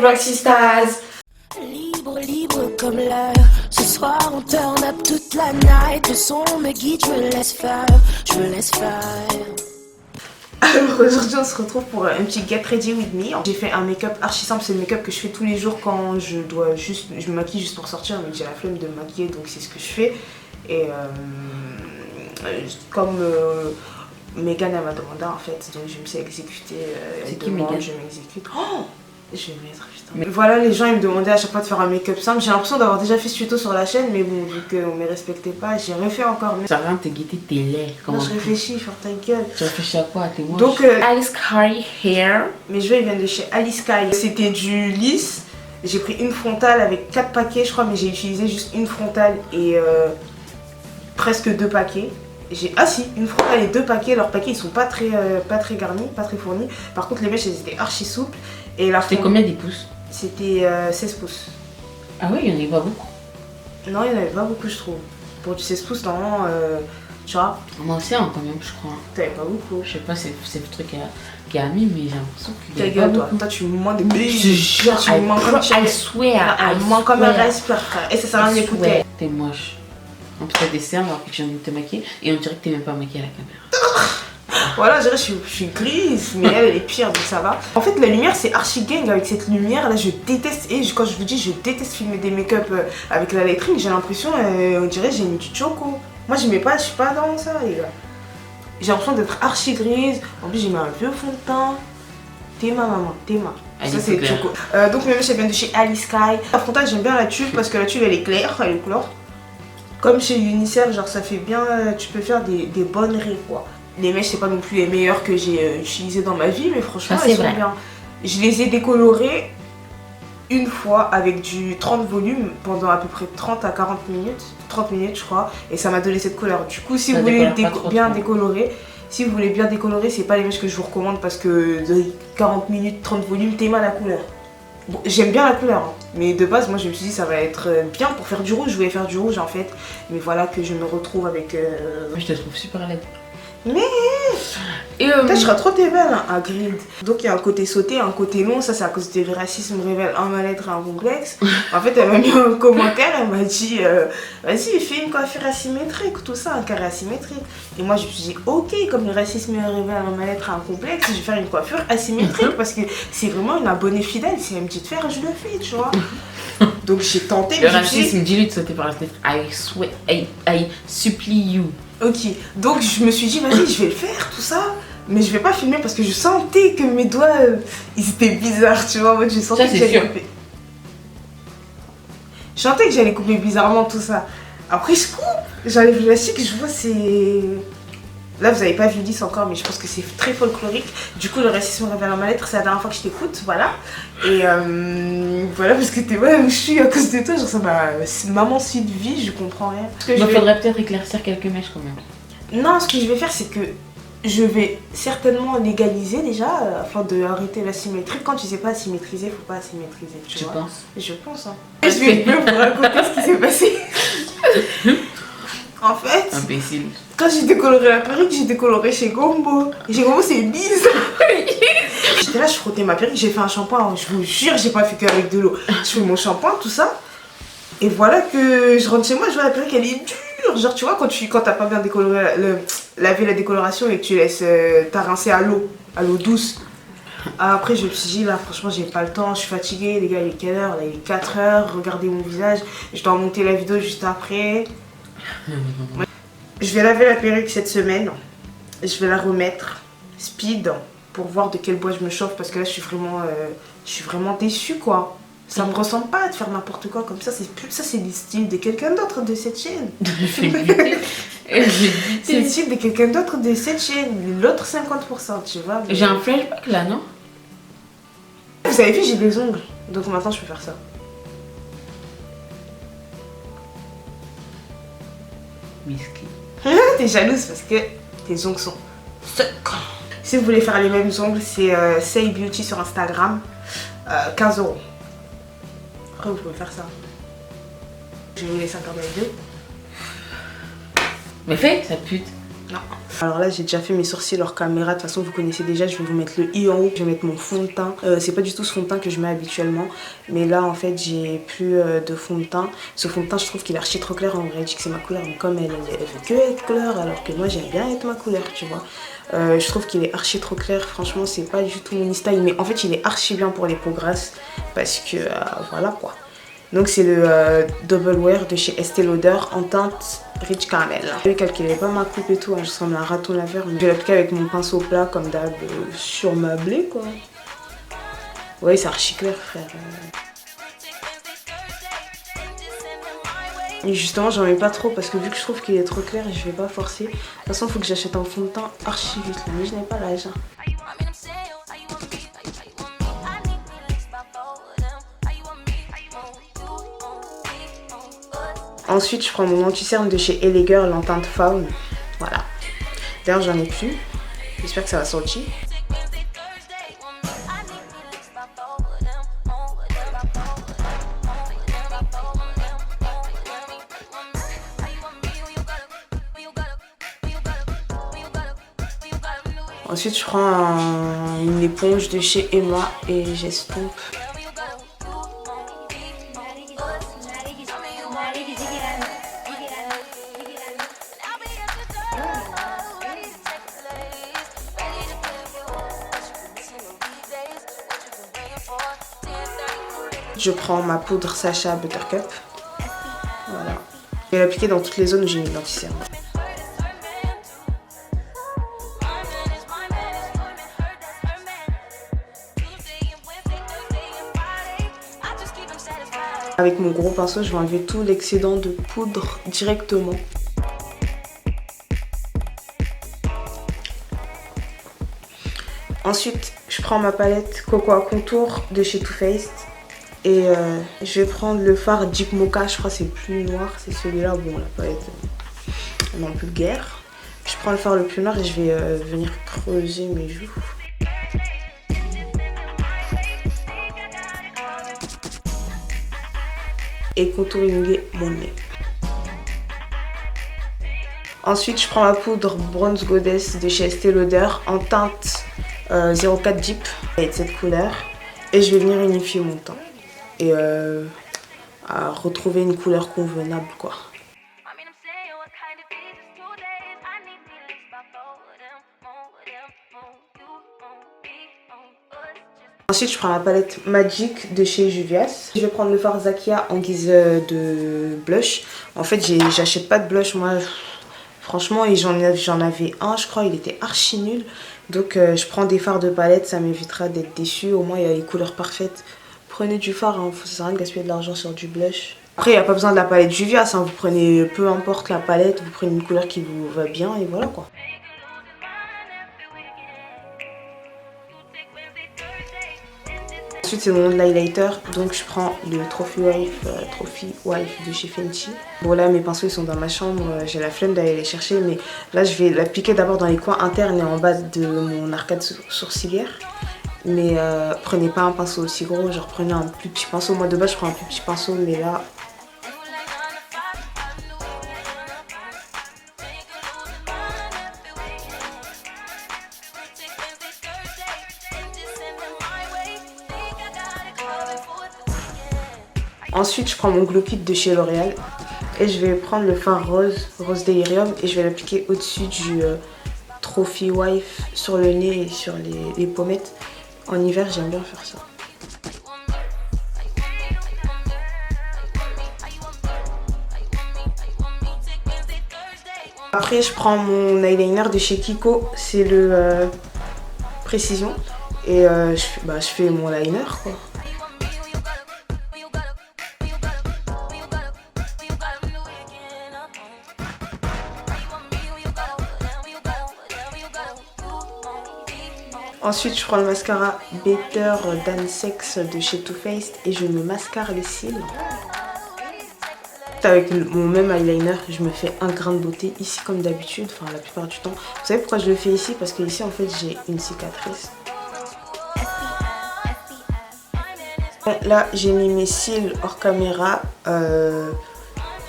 Rocksistaz. Libre, libre comme l'air. Ce soir on turn up toute la night. Le son me guide, je me laisse faire. Je me laisse faire. Alors aujourd'hui on se retrouve pour un petit Get Ready With Me. J'ai fait un make-up archi simple, c'est le make-up que je fais tous les jours quand je me maquille juste pour sortir, mais j'ai la flemme de me maquiller donc c'est ce que je fais. Et comme Megan elle m'a demandé en fait, donc je me suis exécutée. C'est qui Megan? Je m'exécute. Oh, je vais mettre putain. Mais voilà, les gens ils me demandaient à chaque fois de faire un make-up simple. J'ai l'impression d'avoir déjà fait ce tuto sur la chaîne, mais bon, vu qu'on ne me respectait pas, j'ai refait encore. Ça va te guetter tes laits. Moi je réfléchis, faire ta gueule. Tu réfléchis à quoi? T'es moche. Donc Alice Curry Hair. mes cheveux ils viennent de chez Alice Sky. C'était du lisse. J'ai pris une frontale avec 4 paquets je crois, mais j'ai utilisé juste une frontale et presque 2 paquets. Une frontale et 2 paquets. Leurs paquets ils sont pas très garnis, pas très fournis. Par contre les mèches elles étaient archi souples. Et la C'était combien des pouces? C'était 16 pouces. Ah oui, il y en avait pas beaucoup. Non, il n'y en avait pas beaucoup je trouve. Pour du 16 pouces normalement, tu vois. Moi aussi hein, quand même je crois. T'avais pas beaucoup. Je sais pas, c'est le truc qui a mis, mais j'ai l'impression qu'il y Ta a pas gueule toi. beaucoup. Toi tu me mens des Je te jure, tu me mens comme I swear, elle ment comme un respire frère. Et ça sert à rien d'écouter. T'es moche. En plus t'as des cernes alors que j'ai envie de te maquiller et on dirait que t'es même pas maquillée à la caméra. Voilà, je dirais je suis grise, mais elle est pire, donc ça va. En fait, la lumière, c'est archi gang avec cette lumière. Là, je déteste. Et quand je vous dis, je déteste filmer des make-up avec la lettering, j'ai l'impression, on dirait, j'ai mis du choco. Moi, je suis pas dans ça, les gars. J'ai l'impression d'être archi grise. En plus, j'ai mis un vieux fond de teint. T'es ma maman, t'es ma. Ça, c'est le choco. Donc, mes mèches, elles viennent de chez Alice Sky. La frontale, j'aime bien la tulle parce que la tulle, elle est claire, elle est couleur. Comme chez Unicef, genre, ça fait bien. Tu peux faire des bonnes raies, quoi. Les mèches, c'est pas non plus les meilleures que j'ai utilisées dans ma vie, mais franchement, elles sont bien. Je les ai décolorées une fois avec du 30 volumes pendant à peu près 30 à 40 minutes. 30 minutes, je crois, et ça m'a donné cette couleur. Du coup, si vous voulez bien décolorer, c'est pas les mèches que je vous recommande parce que de 40 minutes, 30 volumes, t'es mal la couleur. Bon, j'aime bien la couleur, hein, mais de base, moi je me suis dit ça va être bien pour faire du rouge. Je voulais faire du rouge en fait, mais voilà que je me retrouve avec. Moi, je te trouve super laide. Mais peut-être je serais trop belle hein, à grid. Donc il y a un côté sauté, un côté long. Ça c'est à cause du racisme révèle un mal-être et un complexe. En fait elle m'a mis un commentaire, elle m'a dit vas-y fais une coiffure asymétrique, tout ça, un carré asymétrique. Et moi je me suis dit ok, comme le racisme révèle un mal-être et un complexe, je vais faire une coiffure asymétrique parce que c'est vraiment une abonnée fidèle. Si elle me dit de faire, je le fais, tu vois. Donc j'ai tenté. Le racisme, dis-lui de sauter par la fenêtre. I supplie you. Ok, donc je me suis dit vas-y je vais le faire tout ça, mais je vais pas filmer parce que je sentais que mes doigts ils étaient bizarres, tu vois. Moi je sentais que j'allais couper. Je sentais que j'allais couper bizarrement tout ça. Après je coupe, j'enlève l'élastique, je vois c'est. Là vous avez pas vu lisse encore, mais je pense que c'est très folklorique. Du coup le racisme révèle un mal-être, c'est la dernière fois que je t'écoute, voilà. Et voilà parce que t'es ouais où je suis à cause de toi, genre ça m'a. Maman suite de vie, je comprends rien. Il faudrait peut-être éclaircir quelques mèches quand même. Non, ce que je vais faire c'est que je vais certainement légaliser déjà afin de arrêter la symétrie. Quand tu sais pas symétriser, faut pas symétriser, tu vois. Penses? Je pense hein. Je vais vous raconter ce qui s'est passé. En fait, imbécile. Quand j'ai décoloré la perruque, j'ai décoloré chez Gombo. Et chez Gombo, c'est bise. J'étais là, je frottais ma perruque, j'ai fait un shampoing. Je vous jure, j'ai pas fait qu'avec de l'eau. Je fais mon shampoing, tout ça. Et voilà que je rentre chez moi, je vois la perruque, elle est dure. Genre, tu vois, quand t'as pas bien décoloré, lavé la décoloration et que tu laisses t'as rincé à l'eau douce. Après, je me suis dit, là, franchement, j'ai pas le temps, je suis fatiguée. Les gars, il est quelle heure? Là, il est 4 heures. Regardez mon visage. Je dois monter la vidéo juste après. Je vais laver la perruque cette semaine. Je vais la remettre speed pour voir de quel bois je me chauffe parce que là je suis vraiment déçue quoi. Ça me ressemble pas de faire n'importe quoi comme ça. C'est le style de quelqu'un d'autre de cette chaîne. C'est le style de quelqu'un d'autre de cette chaîne. L'autre 50%, tu vois. Mais... J'ai un flashback là, non? Vous avez vu, j'ai des ongles. Donc maintenant je peux faire ça. Misky. T'es jalouse parce que tes ongles sont secs. Si vous voulez faire les mêmes ongles, c'est Say Beauty sur Instagram. 15 €. Après, vous pouvez faire ça. Je vais vous laisser encore dans les deux. Mais fais, ça pute. Non. Alors là j'ai déjà fait mes sourcils hors caméra, de toute façon vous connaissez déjà, je vais vous mettre le i en haut, je vais mettre mon fond de teint. C'est pas du tout ce fond de teint que je mets habituellement, mais là en fait j'ai plus de fond de teint. Ce fond de teint je trouve qu'il est archi trop clair, en vrai elle dit que c'est ma couleur, mais comme elle veut que être couleur alors que moi j'aime bien être ma couleur, tu vois. Je trouve qu'il est archi trop clair, franchement c'est pas du tout mon style, mais en fait il est archi bien pour les peaux grasses parce que voilà quoi. Donc c'est le Double Wear de chez Estée Lauder en teinte Rich Caramel. Je vais calculer pas ma coupe et tout, hein, je ressemble à un raton laveur, mais je vais l'appliquer avec mon pinceau plat comme d'hab sur ma blé quoi. Ouais c'est archi clair frère. Et justement j'en mets pas trop parce que vu que je trouve qu'il est trop clair je vais pas forcer. De toute façon il faut que j'achète un fond de teint archi vite là, mais je n'ai pas l'âge. Ensuite, je prends mon anti-cerne de chez LA Girl en teinte faune. Voilà. D'ailleurs, j'en ai plus. J'espère que ça va sortir. Ensuite, je prends une éponge de chez Emma et j'estompe. Je prends ma poudre Sacha Buttercup. Voilà. Je vais l'appliquer dans toutes les zones où j'ai mis l'anti-cerne. Avec mon gros pinceau, je vais enlever tout l'excédent de poudre directement. Ensuite, je prends ma palette Coco à contour de chez Too Faced. Et je vais prendre le fard Deep Mocha, je crois que c'est le plus noir, c'est celui-là. Bon, la palette, elle est un peu guère. Je prends le fard le plus noir et je vais venir creuser mes joues. Et contouringuer mon nez. Ensuite, je prends ma poudre Bronze Goddess de chez Estée Lauder en teinte 04 Deep avec cette couleur. Et je vais venir unifier mon teint. Et à retrouver une couleur convenable quoi. Ensuite je prends la palette Magic de chez Juvia's. Je vais prendre le fard Zakia en guise de blush. En fait j'achète pas de blush moi franchement, et j'en avais un je crois, il était archi nul. Donc je prends des fards de palette, ça m'évitera d'être déçue. Au moins il y a les couleurs parfaites. Prenez du fard, hein, ça sert à rien de gaspiller de l'argent sur du blush. Après, il n'y a pas besoin de la palette Juvia's, hein, vous prenez peu importe la palette, vous prenez une couleur qui vous va bien et voilà quoi. Ensuite, c'est le nom de l'highlighter, donc je prends le Trophy Wife de chez Fenty. Bon là, mes pinceaux ils sont dans ma chambre, j'ai la flemme d'aller les chercher, mais là je vais l'appliquer d'abord dans les coins internes et en bas de mon arcade sourcilière. Mais prenez pas un pinceau aussi gros, genre prenez un plus petit pinceau. Moi de base je prends un plus petit pinceau, mais là... Ensuite je prends mon Glow Kit de chez L'Oréal. Et je vais prendre le fard Rose Delirium, et je vais l'appliquer au-dessus du Trophy Wife sur le nez et sur les pommettes. En hiver, j'aime bien faire ça. Après, je prends mon eyeliner de chez Kiko, c'est le Précision. Et je fais mon liner quoi. Ensuite, je prends le mascara Better Than Sex de chez Too Faced et je me mascara les cils. Avec mon même eyeliner, je me fais un grain de beauté ici comme d'habitude, enfin la plupart du temps. Vous savez pourquoi je le fais ici? Parce que ici en fait j'ai une cicatrice. Là j'ai mis mes cils hors caméra.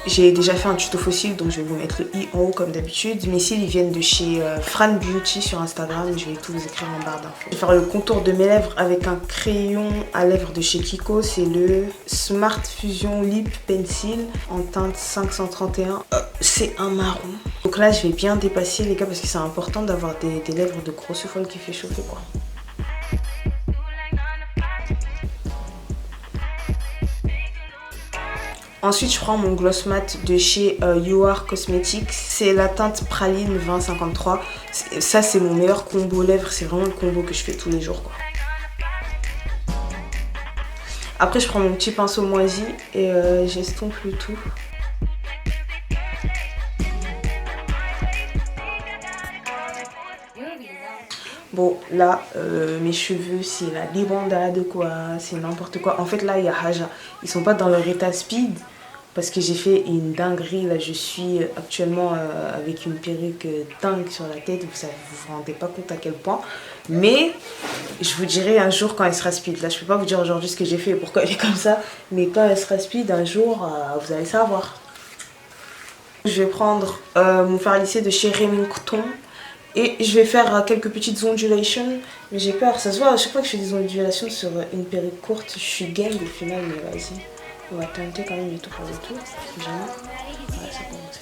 J'ai déjà fait un tuto fossile, donc je vais vous mettre le i en haut comme d'habitude. Mes cils, ils viennent de chez Fran Beauty sur Instagram. Je vais tout vous écrire en barre d'infos. Je vais faire le contour de mes lèvres avec un crayon à lèvres de chez Kiko. C'est le Smart Fusion Lip Pencil en teinte 531. C'est un marron. Donc là, je vais bien dépasser les gars parce que c'est important d'avoir des lèvres de grosse folle qui fait chauffer quoi. Ensuite, je prends mon gloss matte de chez You Are Cosmetics. C'est la teinte Praline 2053. Ça, c'est mon meilleur combo lèvres. C'est vraiment le combo que je fais tous les jours, quoi. Après, je prends mon petit pinceau moisi et j'estompe le tout. Bon, là, mes cheveux, c'est la débandade, quoi. C'est n'importe quoi. En fait, là, il y a Haja. Ils sont pas dans leur état speed. Parce que j'ai fait une dinguerie. Là, je suis actuellement avec une perruque dingue sur la tête. Vous vous rendez pas compte à quel point. Mais je vous dirai un jour quand elle sera speed. Là, je peux pas vous dire aujourd'hui ce que j'ai fait et pourquoi elle est comme ça. Mais quand elle sera speed, un jour, vous allez savoir. Je vais prendre mon fer à lisser de chez Remington. Et je vais faire quelques petites ondulations. Mais j'ai peur. Ça se voit à chaque fois que je fais des ondulations sur une perruque courte. Je suis gang au final, mais vas-y. On va tenter quand même le tout pour le tout. Si jamais. Ouais, ça commence.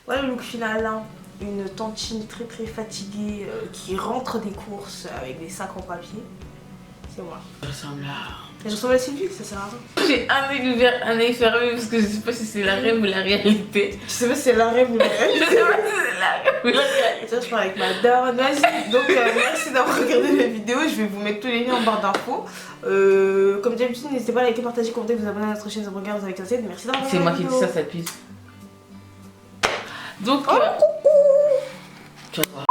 Voilà le look final, hein. Une tantine très très fatiguée qui rentre des courses avec des sacs en papier. C'est moi. Je ressemble à... Je ressemble à Sylvie, ça sert à rien. J'ai un œil ouvert, un œil fermé parce que je sais pas si c'est la rêve ou la réalité. Je sais pas si c'est la rêve ou la réalité. Je sais pas si c'est la rêve ou la réalité. Ça, je parle avec ma daronne. Vas-y. Donc, merci d'avoir regardé la vidéo. Je vais vous mettre tous les liens en barre d'infos. Comme d'habitude, n'hésitez pas à liker, partager, commenter, vous abonner à notre chaîne. Ça me regarde avec la tête. Merci d'avoir regardé. C'est moi qui dis ça, ça pue. Donc, tu vas voir.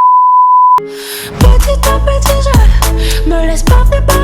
Petit à petit, je me laisse porter par